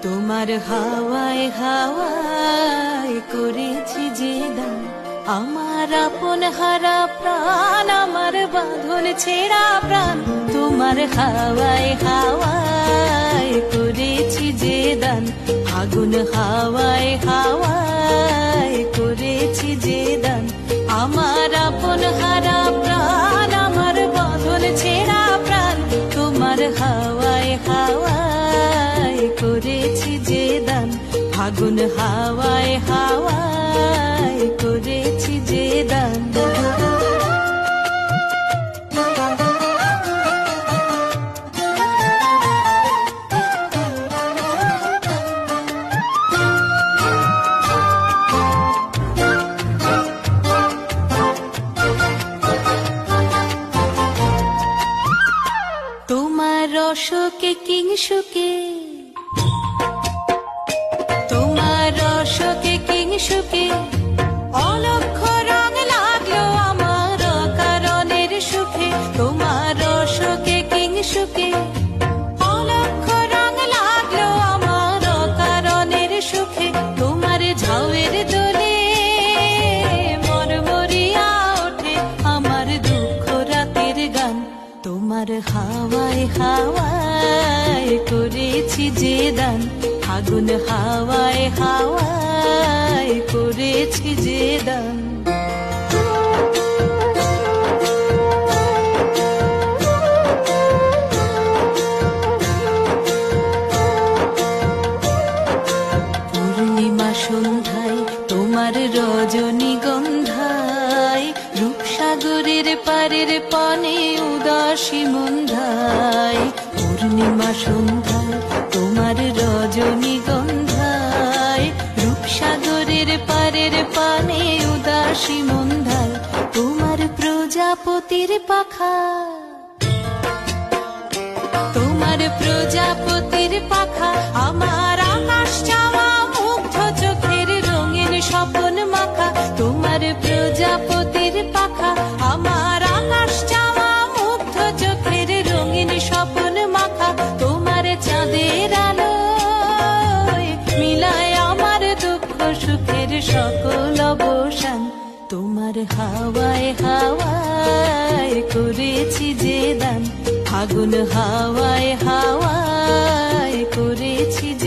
তোমার হাওয়ায় হাওয়ায় করেছি যে দান, আমার আপন হারা প্রাণ, আমার বাঁধন ছেঁড়া প্রাণ। তোমার হাওয়ায় হাওয়ায় করেছি যে দান, আগুন হাওয়ায় হাওয়ায় করেছি যে দান, আমার আপন হারা প্রাণ, আমার বাঁধন ছেঁড়া প্রাণ। তোমার হাওয়ায় হাওয়ায় করেছি যে দান, আগুন হাওয়ায় হাওয়ায় করেছি যে দান। তোমার রসকে কিংসুকে, তোমার রসকে কিংসুকে অলক্ষ রং লাগলো আমার কারণের সুখে। তোমার রসকে কিংসুকে অলক্ষ রং লাগলো আমার কারণের সুখে। তোমার ঝাউয়ের দোলে মরমরিয়া ওঠে আমার দুঃখ রাতের গান। তোমার হাওয়ায় হাওয়ায় করেছি যে দান, আগুন হাওয়ায় হাওয়ায় করেছি যে দান। পূর্ণিমা সন্ধ্যায় তোমার রজনীগন্ধায়, রূপসাগরের পারের পানে উদাসী মন্ধায়। পূর্ণিমা সন্ধ্যায় তোমার রজনীগন্ধায়, রূপসাগরের পারের পানে উদাসী মন্ধায়। তোমার প্রজাপতির পাখা, তোমার প্রজাপতির পাখা আমার আকাশ চাওয়া মুগ্ধ চোখের রঙিন স্বপন মাখা। তোমার প্রজাপতির পাখা আমার আকাশ চাওয়া মুগ্ধ চোখের রঙিন স্বপন মাখা। তোমার চাঁদের আলোয় মিলায় আমার দুঃখ সুখের সকল অবসান। তোমার হাওয়ায় হাওয়ায় করেছি যে দান, আগুন হাওয়ায় হাওয়ায় করেছি যে